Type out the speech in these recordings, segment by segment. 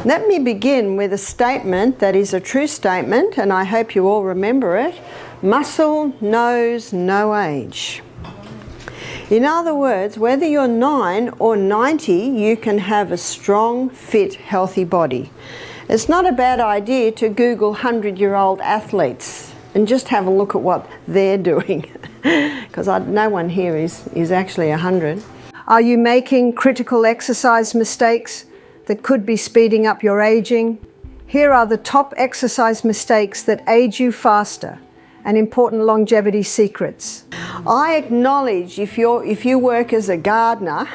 Let me begin with a statement that is a true statement, and I hope you all remember it. Muscle knows no age. In other words, whether you're 9 or 90, you can have a strong, fit, healthy body. It's not a bad idea to Google 100-year-old athletes and just have a look at what they're doing, because no one here is actually 100. Are you making critical exercise mistakes that could be speeding up your aging? Here are the top exercise mistakes that age you faster and important longevity secrets. I acknowledge if you work as a gardener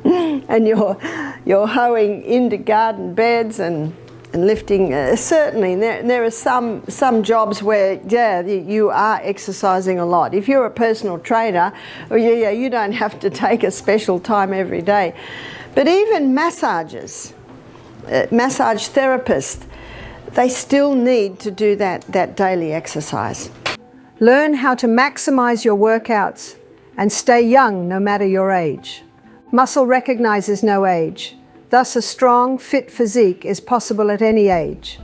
and you're hoeing into garden beds and lifting, certainly there are some jobs where you are exercising a lot. If you're a personal trainer, you don't have to take a special time every day. But even massage therapists, they still need to do that daily exercise. Learn how to maximize your workouts and stay young no matter your age. Muscle recognizes no age. Thus, a strong, fit physique is possible at any age.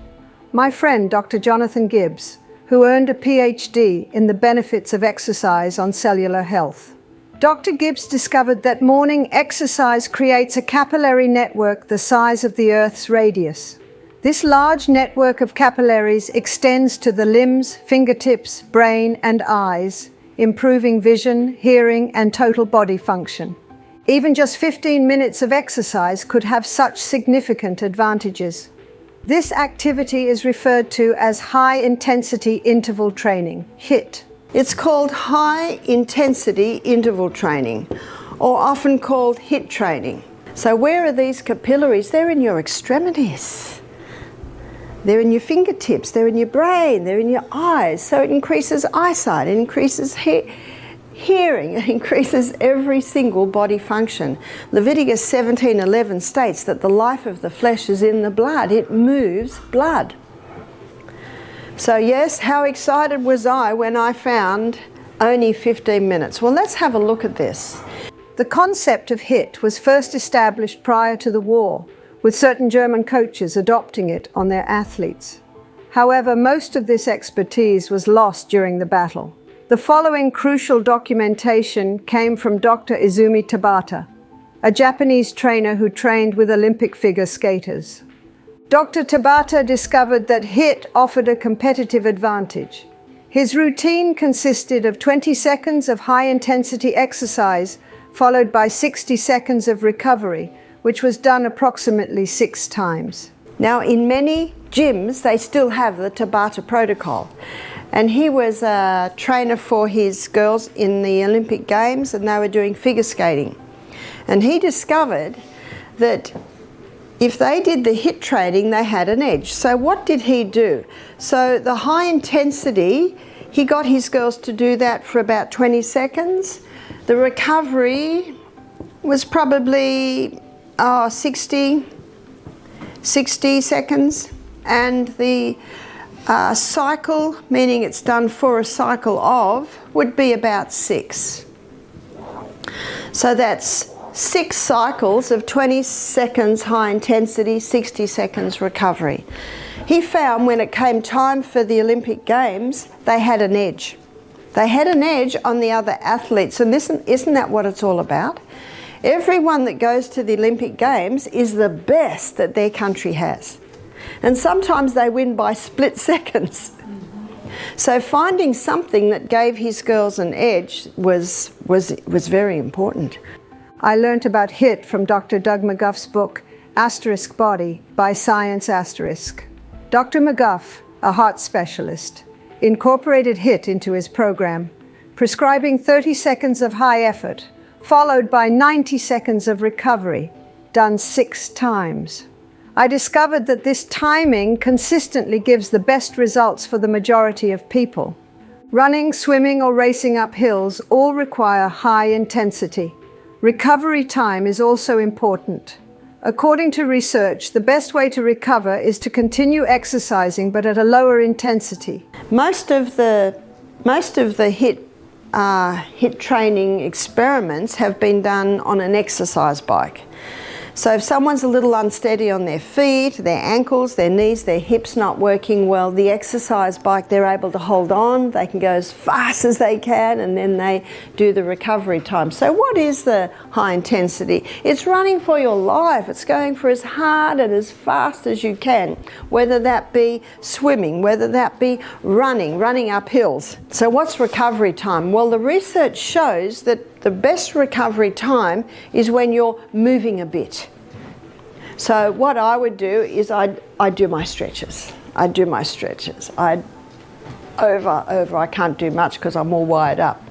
My friend, Dr. Jonathan Gibbs, who earned a PhD in the benefits of exercise on cellular health. Dr. Gibbs discovered that morning exercise creates a capillary network the size of the Earth's radius. This large network of capillaries extends to the limbs, fingertips, brain, and eyes, improving vision, hearing, and total body function. Even just 15 minutes of exercise could have such significant advantages. This activity is referred to as high-intensity interval training, HIIT. It's called high-intensity interval training, or often called HIIT training. So where are these capillaries? They're in your extremities. They're in your fingertips, they're in your brain, they're in your eyes. So it increases eyesight, it increases hearing, it increases every single body function. Leviticus 17:11 states that the life of the flesh is in the blood. It moves blood. So yes, how excited was I when I found only 15 minutes? Well, let's have a look at this. The concept of HIIT was first established prior to the war, with certain German coaches adopting it on their athletes. However, most of this expertise was lost during the battle. The following crucial documentation came from Dr. Izumi Tabata, a Japanese trainer who trained with Olympic figure skaters. Dr. Tabata discovered that HIIT offered a competitive advantage. His routine consisted of 20 seconds of high-intensity exercise, followed by 60 seconds of recovery, which was done approximately 6 times. Now, in many gyms, they still have the Tabata protocol. And he was a trainer for his girls in the Olympic Games, and they were doing figure skating. And he discovered that if they did the HIIT training, they had an edge. So what did he do? So the high intensity, he got his girls to do that for about 20 seconds. The recovery was probably 60 seconds, and the cycle, meaning it's done for a cycle of, would be about 6. So that's 6 cycles of 20 seconds high intensity, 60 seconds recovery. He found when it came time for the Olympic Games, they had an edge. They had an edge on the other athletes, and isn't that what it's all about? Everyone that goes to the Olympic Games is the best that their country has. And sometimes they win by split seconds. So finding something that gave his girls an edge was very important. I learnt about HIIT from Dr. Doug McGuff's book, Asterisk Body by Science Asterisk. Dr. McGuff, a heart specialist, incorporated HIIT into his program, prescribing 30 seconds of high effort, followed by 90 seconds of recovery, done 6 times. I discovered that this timing consistently gives the best results for the majority of people. Running, swimming, or racing up hills all require high intensity. Recovery time is also important. According to research, the best way to recover is to continue exercising, but at a lower intensity. Most of the HIIT training experiments have been done on an exercise bike. So if someone's a little unsteady on their feet, their ankles, their knees, their hips not working well, the exercise bike, they're able to hold on, they can go as fast as they can, and then they do the recovery time. So what is the high intensity? It's running for your life. It's going for as hard and as fast as you can, whether that be swimming, whether that be running up hills. So what's recovery time? Well, the research shows that the best recovery time is when you're moving a bit. So what I would do is I'd do my stretches. I can't do much because I'm all wired up.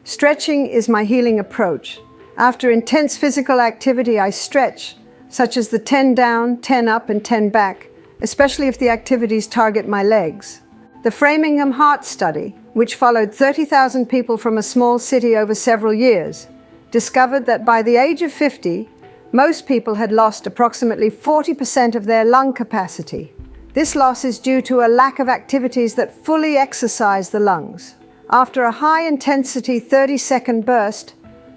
Stretching is my healing approach. After intense physical activity, I stretch, such as the 10 down, 10 up and 10 back, especially if the activities target my legs. The Framingham Heart Study, which followed 30,000 people from a small city over several years, discovered that by the age of 50, most people had lost approximately 40% of their lung capacity. This loss is due to a lack of activities that fully exercise the lungs. After a high-intensity 30-second burst,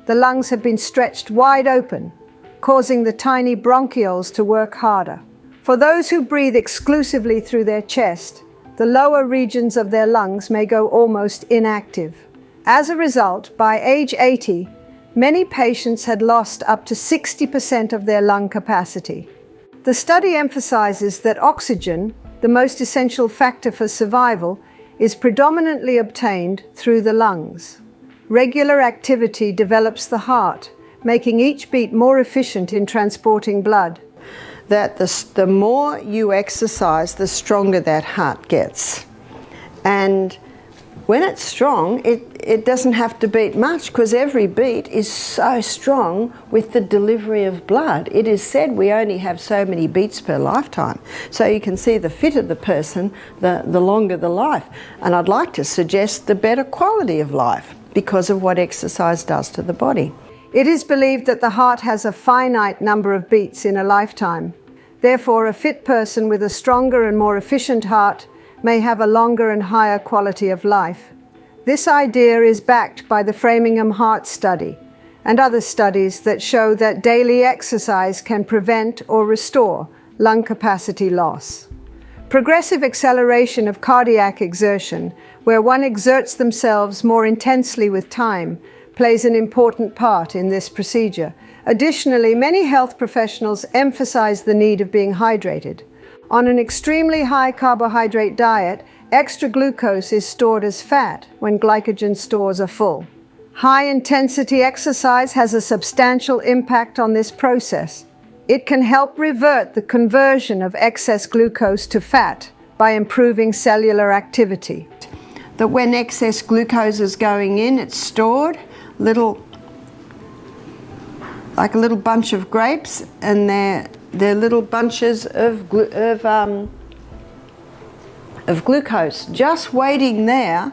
the lungs have been stretched wide open, causing the tiny bronchioles to work harder. For those who breathe exclusively through their chest, the lower regions of their lungs may go almost inactive. As a result, by age 80, many patients had lost up to 60% of their lung capacity. The study emphasizes that oxygen, the most essential factor for survival, is predominantly obtained through the lungs. Regular activity develops the heart, making each beat more efficient in transporting blood. That the more you exercise, the stronger that heart gets. And when it's strong, it doesn't have to beat much because every beat is so strong with the delivery of blood. It is said we only have so many beats per lifetime. So you can see the fitter the person, the longer the life. And I'd like to suggest the better quality of life because of what exercise does to the body. It is believed that the heart has a finite number of beats in a lifetime. Therefore, a fit person with a stronger and more efficient heart may have a longer and higher quality of life. This idea is backed by the Framingham Heart Study and other studies that show that daily exercise can prevent or restore lung capacity loss. Progressive acceleration of cardiac exertion, where one exerts themselves more intensely with time, plays an important part in this procedure. Additionally, many health professionals emphasize the need of being hydrated. On an extremely high carbohydrate diet, extra glucose is stored as fat when glycogen stores are full. High-intensity exercise has a substantial impact on this process. It can help revert the conversion of excess glucose to fat by improving cellular activity. That when excess glucose is going in, it's stored like a little bunch of grapes, and they're little bunches of glucose just waiting there.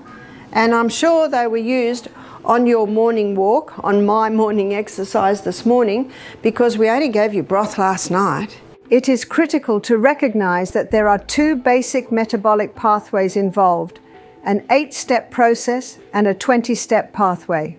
And I'm sure they were used on your morning walk, on my morning exercise this morning, because we only gave you broth last night. It is critical to recognize that there are two basic metabolic pathways involved, an 8-step process and a 20-step pathway.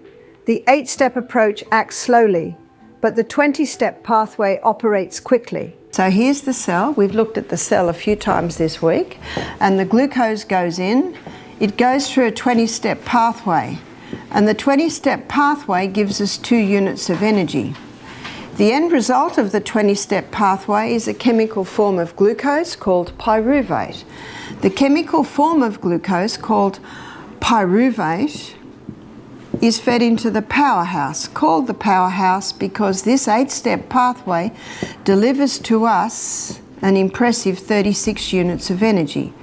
The 8-step approach acts slowly, but the 20-step pathway operates quickly. So here's the cell. We've looked at the cell a few times this week, and the glucose goes in. It goes through a 20-step pathway, and the 20-step pathway gives us 2 units of energy. The end result of the 20-step pathway is a chemical form of glucose called pyruvate. The chemical form of glucose called pyruvate is fed into the powerhouse, called the powerhouse because this 8-step pathway delivers to us an impressive 36 units of energy.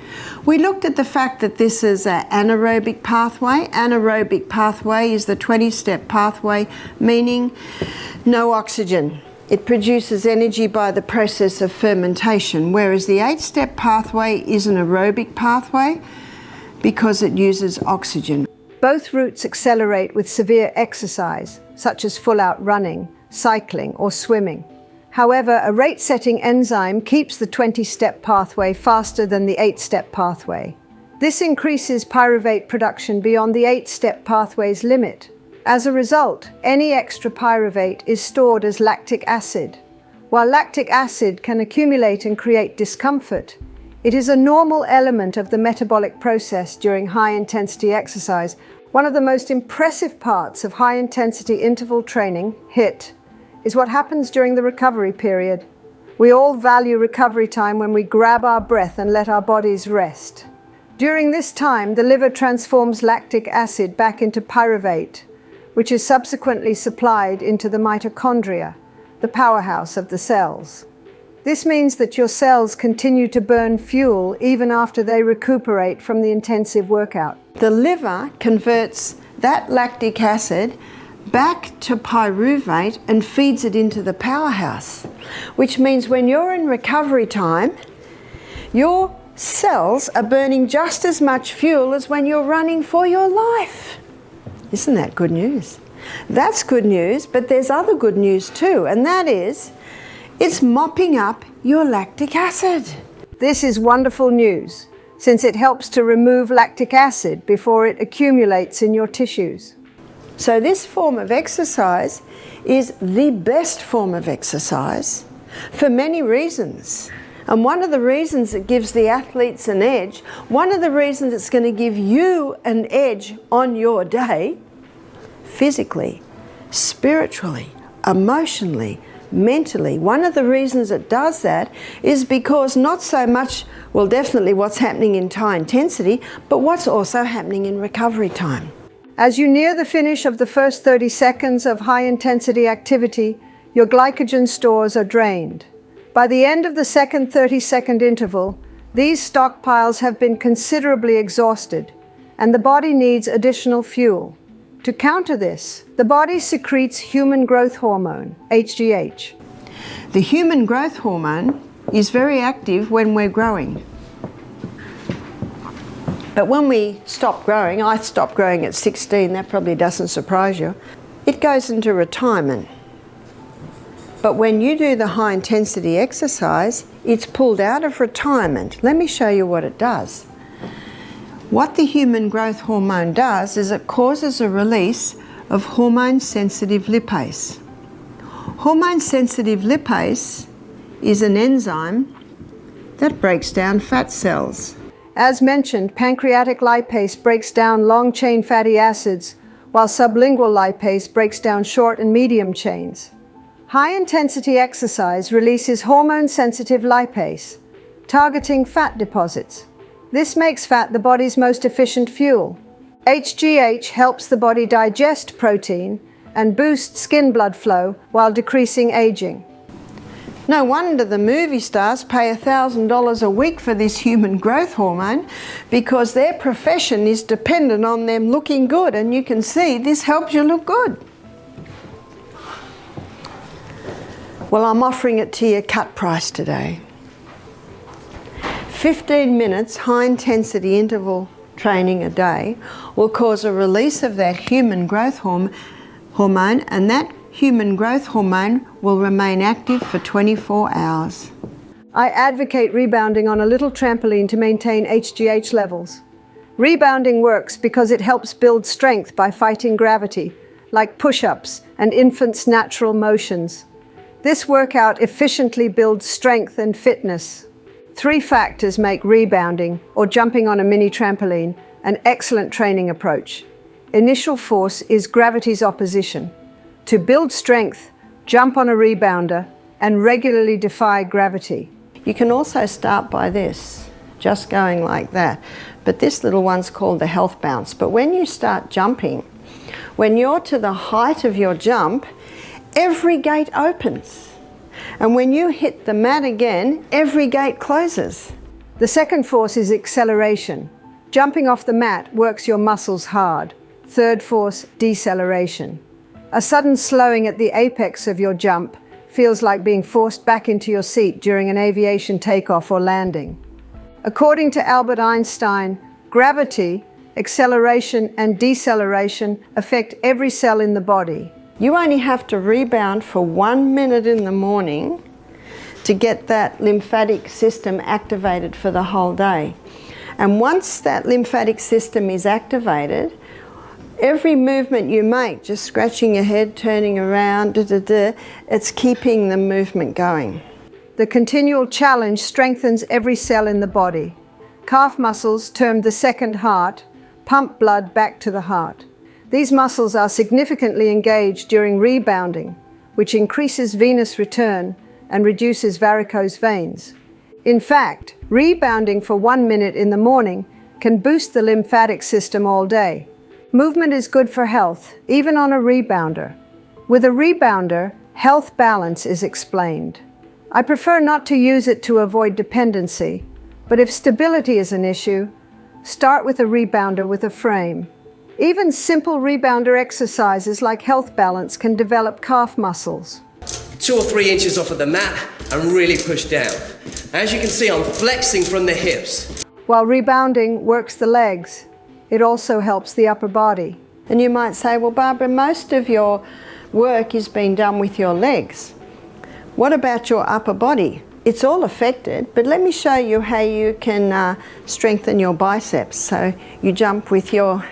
We looked at the fact that this is an anaerobic pathway. Anaerobic pathway is the 20-step pathway, meaning no oxygen. It produces energy by the process of fermentation, whereas the 8-step pathway is an aerobic pathway because it uses oxygen. Both routes accelerate with severe exercise, such as full-out running, cycling, or swimming. However, a rate-setting enzyme keeps the 20-step pathway faster than the 8-step pathway. This increases pyruvate production beyond the 8-step pathway's limit. As a result, any extra pyruvate is stored as lactic acid, While lactic acid can accumulate and create discomfort, it is a normal element of the metabolic process during high-intensity exercise. One of the most impressive parts of high-intensity interval training, HIIT, is what happens during the recovery period. We all value recovery time when we grab our breath and let our bodies rest. During this time, the liver transforms lactic acid back into pyruvate, which is subsequently supplied into the mitochondria, the powerhouse of the cells. This means that your cells continue to burn fuel even after they recuperate from the intensive workout. The liver converts that lactic acid back to pyruvate and feeds it into the powerhouse, which means when you're in recovery time, your cells are burning just as much fuel as when you're running for your life. Isn't that good news? That's good news, but there's other good news too, and that is, it's mopping up your lactic acid. This is wonderful news, since it helps to remove lactic acid before it accumulates in your tissues. So this form of exercise is the best form of exercise for many reasons. And one of the reasons it gives the athletes an edge, one of the reasons it's going to give you an edge on your day, physically, spiritually, emotionally, mentally, one of the reasons it does that is because not so much, well, definitely what's happening in high intensity, but what's also happening in recovery time. As you near the finish of the first 30 seconds of high-intensity activity, your glycogen stores are drained. By the end of the second 30-second interval, these stockpiles have been considerably exhausted, and the body needs additional fuel. To counter this, the body secretes human growth hormone, HGH. The human growth hormone is very active when we're growing. But when we stop growing, I stopped growing at 16, that probably doesn't surprise you, it goes into retirement. But when you do the high intensity exercise, it's pulled out of retirement. Let me show you what it does. What the human growth hormone does is it causes a release of hormone-sensitive lipase. Hormone-sensitive lipase is an enzyme that breaks down fat cells. As mentioned, pancreatic lipase breaks down long-chain fatty acids, while sublingual lipase breaks down short and medium chains. High-intensity exercise releases hormone-sensitive lipase, targeting fat deposits. This makes fat the body's most efficient fuel. HGH helps the body digest protein and boost skin blood flow while decreasing aging. No wonder the movie stars pay $1,000 a week for this human growth hormone, because their profession is dependent on them looking good, and you can see this helps you look good. Well, I'm offering it to you cut price today. 15 minutes high-intensity interval training a day will cause a release of that human growth hormone, and that human growth hormone will remain active for 24 hours. I advocate rebounding on a little trampoline to maintain HGH levels. Rebounding works because it helps build strength by fighting gravity, like push-ups and infants' natural motions. This workout efficiently builds strength and fitness. 3 factors make rebounding, or jumping on a mini trampoline, an excellent training approach. Initial force is gravity's opposition. To build strength, jump on a rebounder and regularly defy gravity. You can also start by this, just going like that. But this little one's called the health bounce. But when you start jumping, when you're to the height of your jump, every gate opens. And when you hit the mat again, every gate closes. The second force is acceleration. Jumping off the mat works your muscles hard. Third force, deceleration. A sudden slowing at the apex of your jump feels like being forced back into your seat during an aviation takeoff or landing. According to Albert Einstein, gravity, acceleration, and deceleration affect every cell in the body. You only have to rebound for 1 minute in the morning to get that lymphatic system activated for the whole day. And once that lymphatic system is activated, Every movement you make, just scratching your head, turning around, it's keeping the movement going. The continual challenge strengthens every cell in the body. Calf muscles, termed the second heart, pump blood back to the heart. These muscles are significantly engaged during rebounding, which increases venous return and reduces varicose veins. In fact, rebounding for 1 minute in the morning can boost the lymphatic system all day. Movement is good for health, even on a rebounder. With a rebounder, health balance is explained. I prefer not to use it to avoid dependency, but if stability is an issue, start with a rebounder with a frame. Even simple rebounder exercises like health balance can develop calf muscles. 2 or 3 inches off of the mat and really push down. As you can see, I'm flexing from the hips. While rebounding works the legs, it also helps the upper body. And you might say, well, Barbara, most of your work is being done with your legs. What about your upper body? It's all affected, but let me show you how you can strengthen your biceps. So you jump with your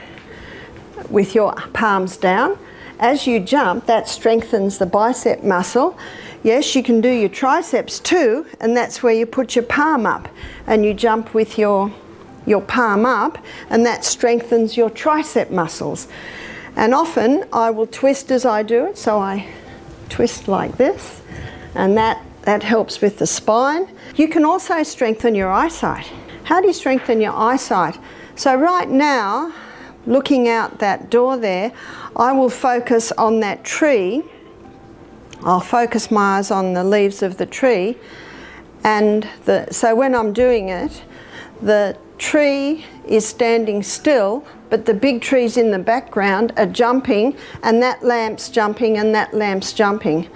palms down. As you jump, that strengthens the bicep muscle. Yes, you can do your triceps too, and that's where you put your palm up and you jump with your palm up, and that strengthens your tricep muscles. And often I will twist as I do it, so I twist like this, and that helps with the spine. You can also strengthen your eyesight. How do you strengthen your eyesight? So right now, looking out that door there, I will focus on that tree. I'll focus my eyes on the leaves of the tree, and so when I'm doing it, the tree is standing still, but the big trees in the background are jumping, and that lamp's jumping, and that lamp's jumping.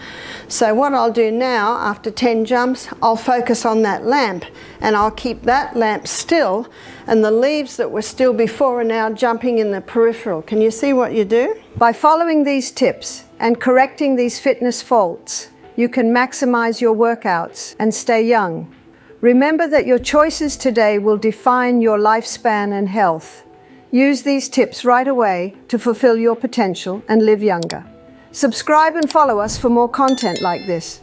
So what I'll do now, after 10 jumps, I'll focus on that lamp, and I'll keep that lamp still, and the leaves that were still before are now jumping in the peripheral. Can you see what you do? By following these tips and correcting these fitness faults, you can maximize your workouts and stay young. Remember that your choices today will define your lifespan and health. Use these tips right away to fulfill your potential and live younger. Subscribe and follow us for more content like this.